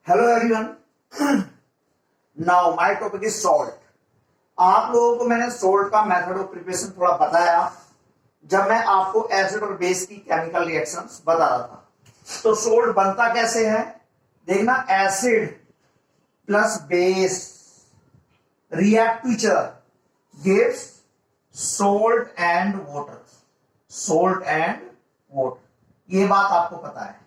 Hello everyone. Now my topic is salt. आप लोगों को मैंने सॉल्ट का मेथड ऑफ प्रिपरेशन थोड़ा बताया जब मैं आपको एसिड और बेस की केमिकल रिएक्शंस बता रहा था। तो सॉल्ट बनता कैसे है देखना, acid plus base react to each other gives salt and water. Salt and water, ये बात आपको पता है।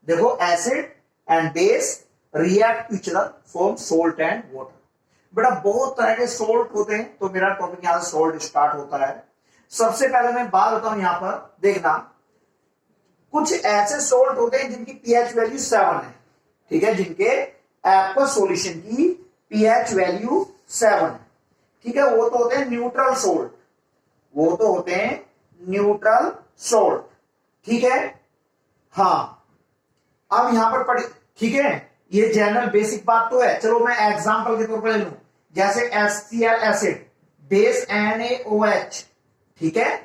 देखो, acid and base react to each other form salt and water. बेटा बहुत तरह के सॉल्ट होते हैं, तो मेरा टॉपिक यहां से सॉल्ट स्टार्ट होता है। सबसे पहले मैं बात बताऊं, यहां पर देखना, कुछ ऐसे सॉल्ट होते हैं जिनकी पीएच वैल्यू 7 है। ठीक है, जिनके एक्वस सॉल्यूशन की पीएच वैल्यू 7 है। ठीक है, वो तो होते हैं न्यूट्रल सॉल्ट। वो तो होते हैं न्यूट्रल सॉल्ट। ठीक है, हाँ, अब यहां पर पढ़े। ठीक है, ये जनरल बेसिक बात तो है। चलो मैं एग्जांपल के तौर पर ले लूं, जैसे HCl एसिड बेस NaOH। ठीक है,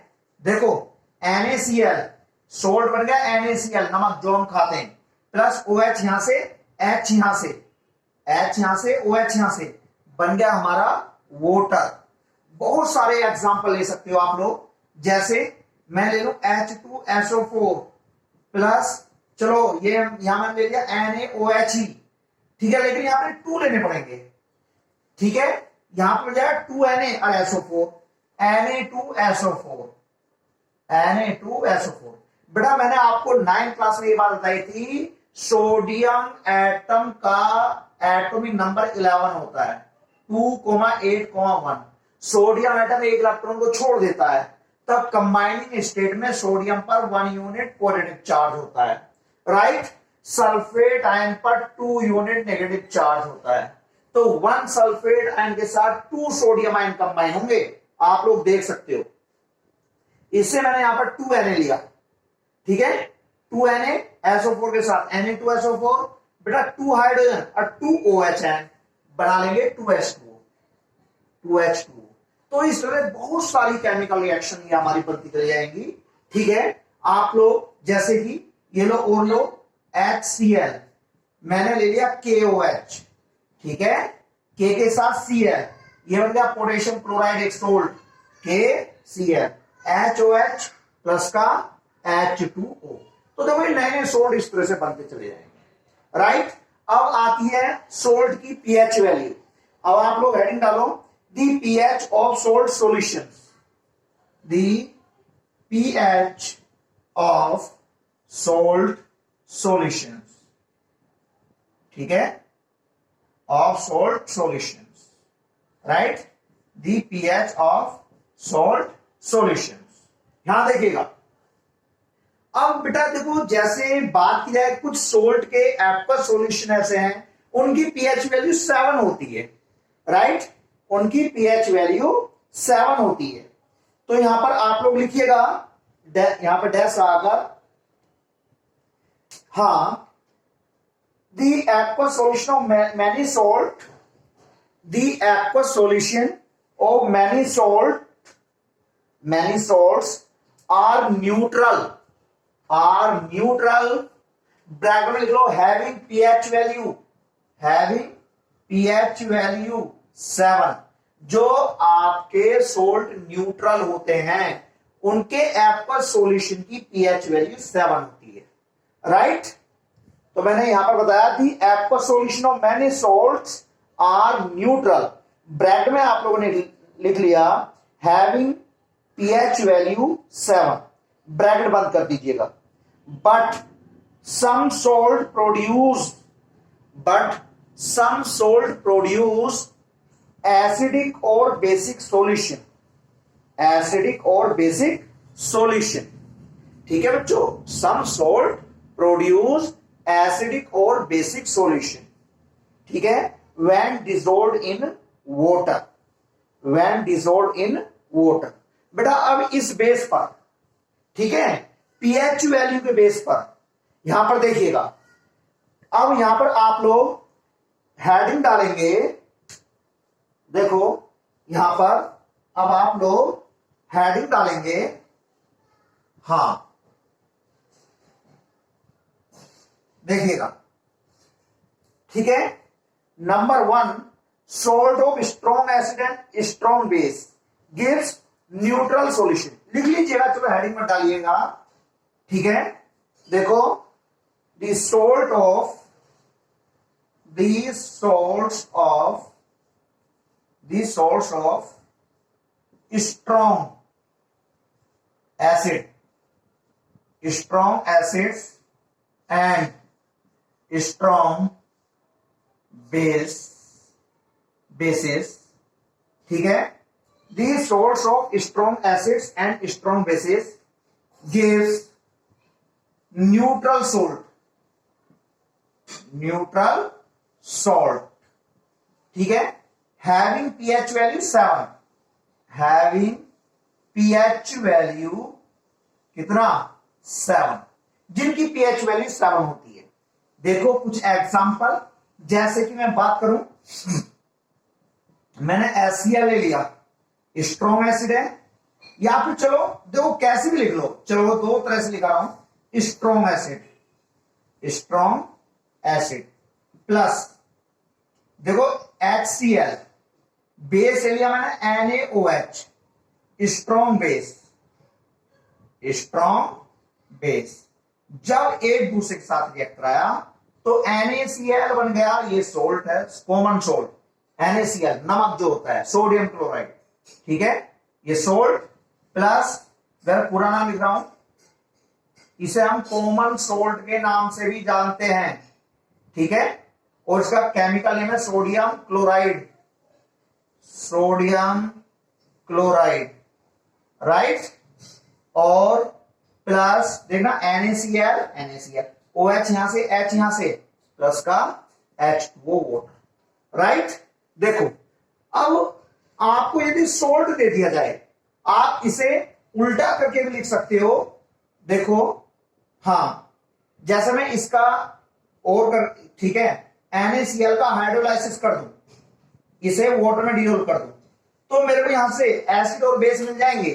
देखो NaCl सोल्ट बन गया, NaCl नमक जो हम खाते हैं, प्लस OH यहां से, H यहां से, H यहां से, OH यहां से, बन गया हमारा वाटर। बहुत सारे एग्जांपल ले सकते हो आप लोग, जैसे मैं ले लूं H2SO4 प्लस, चलो ये यहां मैंने ले लिया NaOH। ठीक है, लेकिन यहां पे 2 लेने पड़ेंगे। ठीक है, यहां पर जाएगा 2Na और SO4, Na2SO4, Na2SO4। बेटा मैंने आपको 9th क्लास में ये बात बताई थी, सोडियम एटम का एटॉमिक नंबर 11 होता है, 2,8,1। सोडियम एटम एक इलेक्ट्रॉन को छोड़ देता है, तब कंबाइनिंग स्टेट में सोडियम पर 1 यूनिट पॉजिटिव चार्ज होता है। राइट, सल्फेट आयन पर 2 यूनिट नेगेटिव चार्ज होता है। तो 1 सल्फेट आयन के साथ 2 सोडियम आयन कंबाइन होंगे, आप लोग देख सकते हो। इससे मैंने यहां पर 2Na लिया। ठीक है, 2NaSO4 के साथ Na2SO4, बेटा 2 हाइड्रोजन और 2 OH आयन बना लेंगे 2H2। तो इस तरह बहुत सारी केमिकल रिएक्शन ये हमारी बनती चली जाएंगी। ठीक है, आप लोग जैसे कि ये लो और लो HCl, मैंने ले लिया KOH। ठीक है, K के साथ Cl, ये बन गया पोटेशियम क्लोराइड एक सोल्ट, KCl, HOH प्लस का H2O। तो देखो ये नए नए सोल्ट इस तरह से बनते चले जाएंगे। राइट, अब आती है सोल्ट की पीएच वैल्यू। अब आप लोग हेडिंग डालो, the pH of salt solutions, the pH of salt solutions। ठीक है, of salt solutions, right, the pH of salt solutions। यहां देखिएगा, अब बेटा देखो, जैसे बात की जाए कुछ सोल्ट के एक्वस सॉल्यूशन ऐसे हैं उनकी पीएच वैल्यू 7 होती है। राइट, उनकी पीएच वैल्यू 7 होती है। तो यहां पर आप लोग लिखिएगा, यहां पर डैश आकर, हाँ, the aqueous solution of many salt, the aqueous solution of many salts are neutral, bracket में लिख लो, हैविंग पीएच वैल्यू 7। जो आपके सोल्ट न्यूट्रल होते हैं उनके एक्वस सॉल्यूशन की पीएच वैल्यू 7 होती है। राइट, तो मैंने यहां पर बताया थी aqueous solution of many salts are neutral, bracket में आप लोगों ने लिख लिया हैविंग पीएच वैल्यू 7, ब्रैकेट बंद कर दीजिएगा। But some salt produce acidic or basic solution। ठीक है बच्चों, some salt produce acidic or basic solution। ठीक है, when dissolved in water। बेटा अब इस बेस पर, ठीक है, पीएच वैल्यू के बेस पर यहां पर देखिएगा, अब यहां पर आप लोग हेडिंग डालेंगे। देखो यहां पर अब आप लोग हेडिंग डालेंगे, हाँ देखिएगा, ठीक है। Number 1 salt of strong acid and strong base gives neutral solution. लिख लीजिएगा, चलो हेडिंग में डालिएगा, ठीक है। देखो the salt of strong acids and strong bases, ठीक है। The source of strong acids and strong bases gives neutral salt, ठीक है। Having pH value 7, having pH value कितना 7, जिनकी pH वैल्यू 7 होती है। देखो कुछ एग्जांपल, जैसे कि मैं बात करूं, मैंने HCl ले लिया, स्ट्रॉन्ग एसिड है, या फिर चलो देखो कैसे भी लिख लो, चलो दो तरह से लिखा रहा हूं, स्ट्रॉन्ग एसिड प्लस देखो HCl, बेस ले लिया मैंने NaOH, स्ट्रॉन्ग बेस। जब एक दूसरे के साथ रिएक्ट कराया तो NaCl बन गया, ये सोल्ट है, कॉमन सोल्ट, NaCl नमक जो होता है, सोडियम क्लोराइड, ठीक है, ये सोल्ट प्लस, मैं पूरा नाम लिख रहा हूं, इसे हम कॉमन सोल्ट के नाम से भी जानते हैं, ठीक है। और इसका केमिकल नेम है सोडियम क्लोराइड, राइट। और प्लस देखना NaCl, OH यहां से, H यहां से, प्लस का H2O वाटर, राइट। देखो अब आपको यदि सोल्ट दे दिया जाए, आप इसे उल्टा करके भी लिख सकते हो। देखो हाँ, जैसे मैं इसका और कर, ठीक है, NaCl का हाइड्रोलाइसिस कर दूं, इसे वाटर में डिसॉल्व कर दूं, तो मेरे को यहां से एसिड और बेस मिल जाएंगे।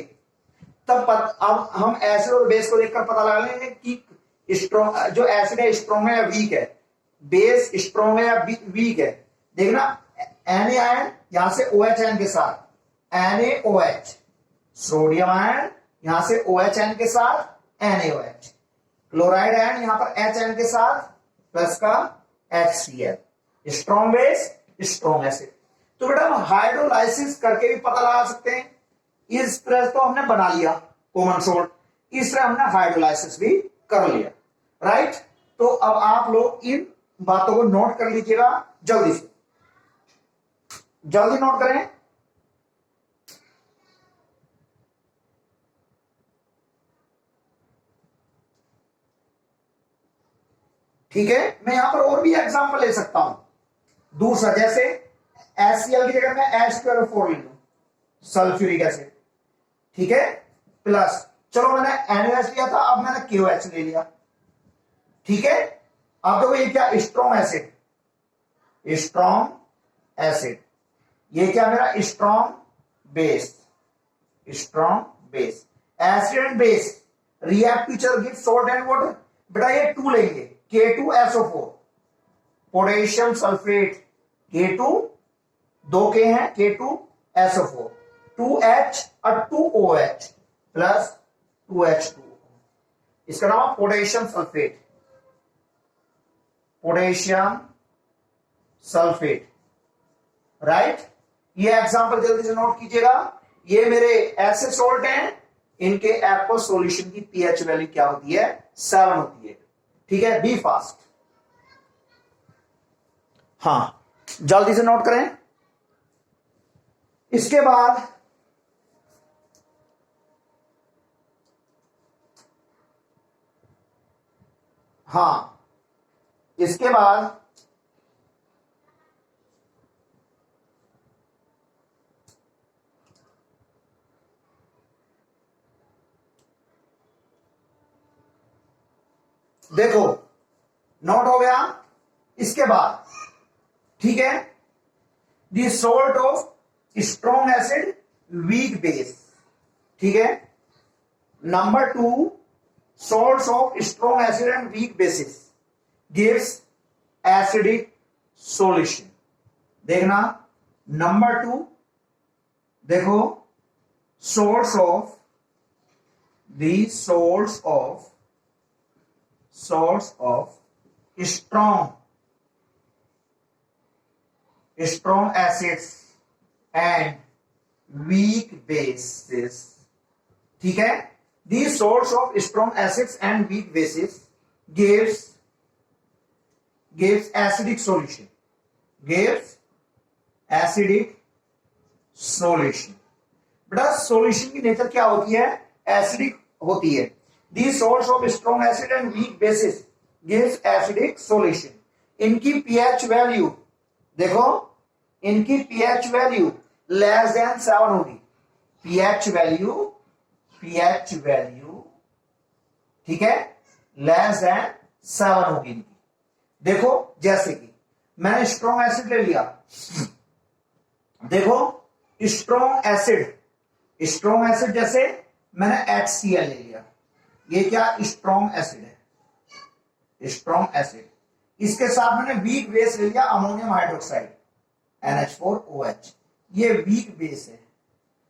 तब अब हम एसिड और बेस को देखकर पता लगा लेंगे कि स्ट्रॉन्ग जो एसिड है स्ट्रॉन्ग है या वीक है, बेस स्ट्रॉन्ग है या वीक है। देखना Na आयन यहां से OH आयन के साथ, NaOH, सोडियम आयन यहां से OH आयन के साथ NaOH, क्लोराइड आयन यहां पर H आयन के साथ प्लस का HCl, strong base strong acid. तो बेटा हम हाइड्रोलाइसिस करके भी पता लगा सकते हैं। इस तरह तो हमने बना लिया कॉमन सोल्ट, इस तरह हमने हाइड्रोलाइसिस भी कर लिया, राइट। तो अब आप लोग इन बातों को नोट कर लीजिएगा, जल्दी से जल्दी नोट करें। ठीक है, मैं यहां पर और भी एग्जांपल ले सकता हूं दूसरा, जैसे HCl की जगह मैं H2O4 ले लूं, सल्फ्यूरिक एसिड, ठीक है, प्लस चलो मैंने NaOH लिया था, अब मैंने KOH ले लिया, ठीक है। अब देखो ये क्या, स्ट्रॉन्ग एसिड, ये क्या मेरा strong base, acid and base react each other give salt and water. बेटा ये 2 लेंगे, K2SO4, पोटेशियम सल्फेट, K2 दो के हैं, K2SO4, 2H और 2OH प्लस 2H2O, इसका नाम पोटेशियम सल्फेट, राइट। ये एग्जांपल जल्दी से नोट कीजिएगा। ये मेरे ऐसे सोल्ट हैं, इनके एक्वस सॉल्यूशन की पीएच वैल्यू क्या होती है, 7 होती है, ठीक है। बी फास्ट, हाँ जल्दी से नोट करें। इसके बाद हाँ, इसके बाद देखो नोट हो गया। इसके बाद ठीक है, the salt of strong acid weak base, ठीक है। Number 2 salts of strong acid and weak bases gives acidic solution. देखना नंबर 2, देखो source of strong acids and weak bases। ठीक है, the source of strong acids and weak bases gives acidic solution, बेटा solution की nature क्या होती है, acidic होती है। The source of strong acid and weak bases gives acidic solution. इनकी पीएच वैल्यू देखो, इनकी पीएच वैल्यू लेस देन 7 होगी। पीएच वैल्यू ठीक है, लेस देन 7 होगी इनकी। देखो जैसे कि मैंने स्ट्रॉन्ग एसिड ले लिया, देखो स्ट्रॉन्ग एसिड जैसे मैंने HCl ले लिया, ये क्या स्ट्रॉन्ग एसिड है, स्ट्रॉन्ग एसिड। इसके साथ मैंने वीक बेस ले लिया अमोनियम हाइड्रोक्साइड NH4OH, ये वीक बेस है,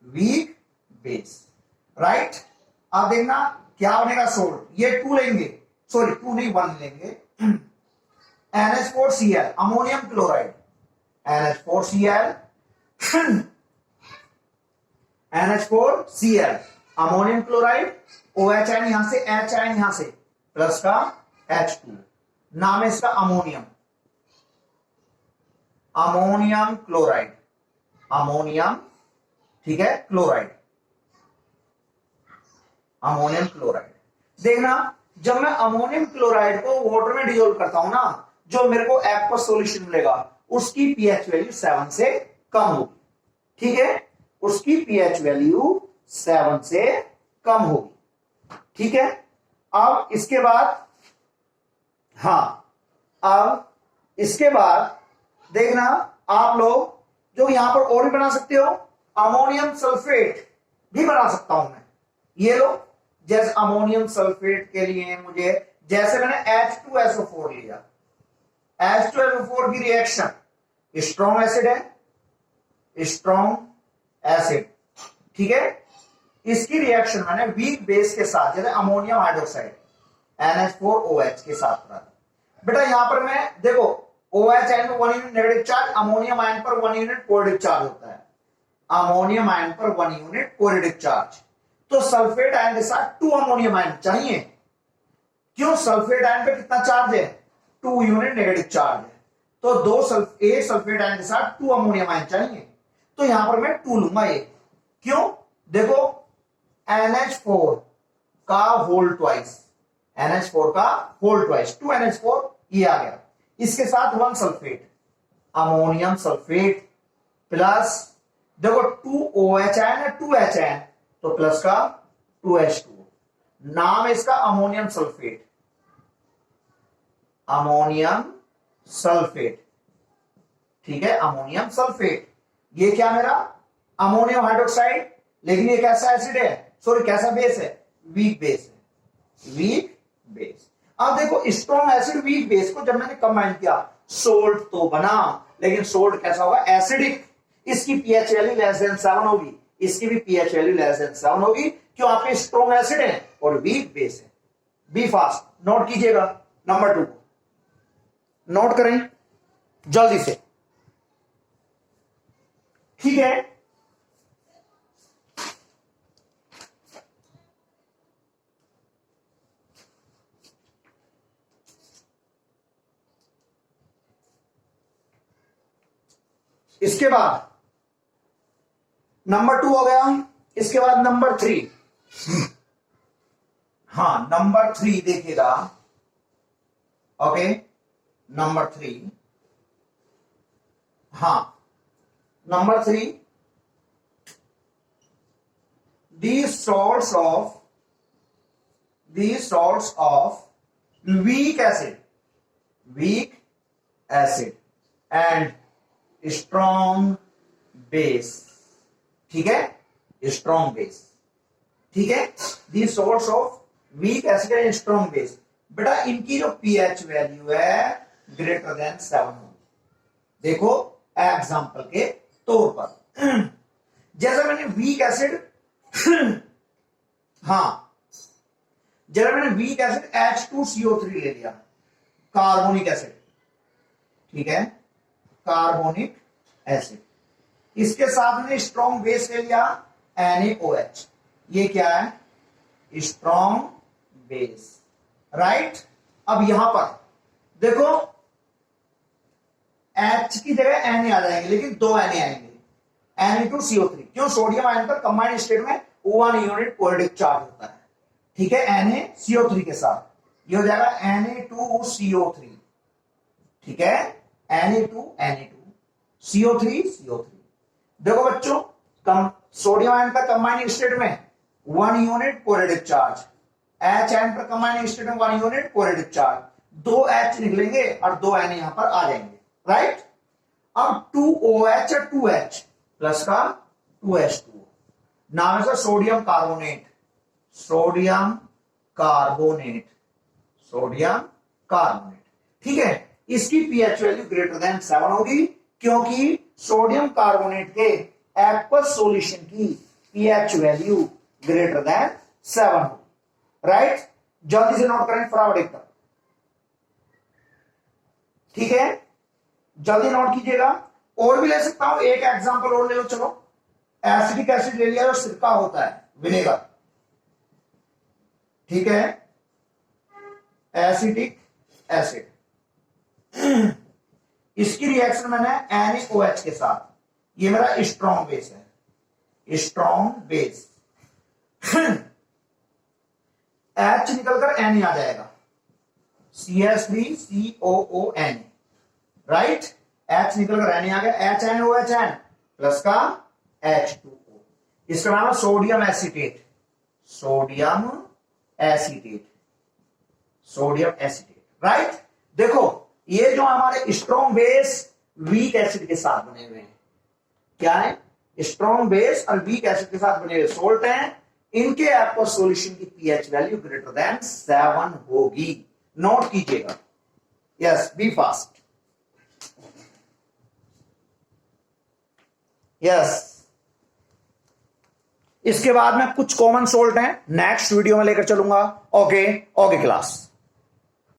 वीक बेस, राइट। अब देखना क्या बनेगा सोल्ट, ये 2 लेंगे, सॉरी 2 नहीं 1 लेंगे, NH4Cl ammonium chloride, NH4Cl ammonium chloride, OH ion यहां से, H आयन यहां से, प्लस का H2, नाम है इसका अमोनियम क्लोराइड, ठीक है, अमोनियम क्लोराइड। देखना जब मैं अमोनियम क्लोराइड को वाटर में डिसॉल्व करता हूं ना, जो मेरे को एक्वस सॉल्यूशन मिलेगा उसकी पीएच वैल्यू 7 से कम होगी, ठीक है, उसकी पीएच वैल्यू 7 से कम होगी, ठीक है। अब इसके बाद, अब इसके बाद देखना आप लोग जो यहां पर और भी बना सकते हो, अमोनियम सल्फेट भी बना सकता हूं मैं, ये लो, जैसे अमोनियम सल्फेट के लिए मुझे, जैसे मैंने H2SO4 लिया, H2SO4 की रिएक्शन स्ट्रॉन्ग एसिड है, ठीक है, इसकी रिएक्शन मैंने वीक बेस के साथ जैसे अमोनियम हाइड्रोक्साइड NH4OH के साथ करा। बेटा यहां पर मैं देखो OH आयन पर 1 unit negative charge, ammonium ion पर 1 यूनिट पॉजिटिव चार्ज होता है, अमोनियम आयन पर 1 यूनिट पॉजिटिव चार्ज, तो सल्फेट आयन के साथ 2 अमोनियम आयन चाहिए। क्यों, सल्फेट आयन पे कितना चार्ज है, 2 यूनिट नेगेटिव चार्ज है, तो एक सल्फेट आयन के साथ 2 अमोनियम आयन चाहिए, तो यहां पर मैं 2 लूंगा ये। क्यों, देखो NH4 का होल ट्वाइस, 2 NH4 ये आ गया, इसके साथ 1 सल्फेट, अमोनियम सल्फेट, प्लस देखो 2 OH आयन है, 2 H आयन, तो प्लस का 2H2, नाम है इसका अमोनियम सल्फेट, ठीक है, अमोनियम सल्फेट। ये क्या मेरा अमोनियम हाइड्रोक्साइड, लेकिन ये कैसा एसिड है, सॉरी कैसा बेस है, वीक बेस है, अब देखो स्ट्रॉन्ग एसिड वीक बेस को जब मैंने कंबाइन किया, सोल्ट तो बना, लेकिन सोल्ट कैसा होगा, एसिडिक। इसकी पीएच वैल्यू लेस देन 7 होगी, इसकी भी पीएच वैल्यू लेस देन 7 होगी, क्यों, आपके स्ट्रॉन्ग एसिड है और वीक बेस है। बी फास्ट, नोट कीजिएगा, नंबर 2 नोट करें जल्दी से, ठीक है। इसके बाद नंबर 2 हो गया, इसके बाद नंबर 3, नंबर 3 देखिएगा, okay, number 3, number 3, these salts of weak acid and strong base, ठीक है, स्ट्रॉन्ग बेस, ठीक है, these salts of weak acid and strong base, बेटा इनकी जो पीएच वैल्यू है ग्रेटर देन 7 होगी, देखो एग्जाम्पल के तौर पर, जैसे मैंने वीक एसिड जैसे मैंने वीक एसिड H2CO3 ले लिया, कार्बोनिक एसिड, ठीक है, कार्बोनिक एसिड, इसके साथ में स्ट्रॉन्ग बेस ले लिया NaOH, ये क्या है, स्ट्रॉन्ग बेस, राइट। अब यहां पर देखो H की जगह Na आ जाएंगे, लेकिन 2 Na आएंगे, Na2CO3, क्यों, सोडियम आयन पर कंबाइंड स्टेट में 1 यूनिट पॉजिटिव चार्ज होता है, ठीक है, NaCO3 के साथ, ये हो जाएगा Na2CO3, ठीक है, Na2CO3। देखो बच्चों, सोडियम आयन पर कंबाइंड स्टेट में 1 unit positive charge, H ion पर कंबाइंड स्टेट में 1 यूनिट पॉजिटिव चार्ज, 2 H निकलेंगे और 2 Na यहां पर आ जाएंगे, राइट। अब 2OH और 2H प्लस का 2H2, नाम है sodium carbonate, sodium carbonate, sodium carbonate, ठीक है। इसकी पीएच वैल्यू ग्रेटर देन 7 होगी, क्योंकि सोडियम कार्बोनेट के एक्वस सॉल्यूशन की पीएच वैल्यू ग्रेटर देन 7 होगी, राइट। जल्दी से नोट करें फटाफट एकदम, ठीक है, जल्दी नोट कीजिएगा। और भी ले सकता हूं, एक एग्जांपल और ले लो, चलो, एसिडिक एसिड ले लिया, जो सिरका होता है, विनेगर, ठीक है, एसिडिक एसिड, इसकी रिएक्शन मैंने NaOH के साथ, ये मेरा स्ट्रॉन्ग बेस है, स्ट्रॉन्ग बेस, H निकलकर Na आ जाएगा, CH3COON, राइट, H निकलकर Na आ गया, HNOHN प्लस का H2O, इसका नाम है sodium acetate, sodium acetate, sodium acetate, right. देखो ये जो हमारे स्ट्रॉन्ग बेस वीक एसिड के साथ बने हुए हैं, क्या है, स्ट्रॉन्ग बेस और वीक एसिड के साथ बने हुए सोल्ट हैं, इनके एक्वस सॉल्यूशन की पीएच वैल्यू ग्रेटर देन 7 होगी, नोट कीजिएगा, यस, बी फास्ट, यस। इसके बाद में कुछ कॉमन सोल्ट हैं, नेक्स्ट वीडियो में लेकर चलूंगा, ओके, ओके क्लास।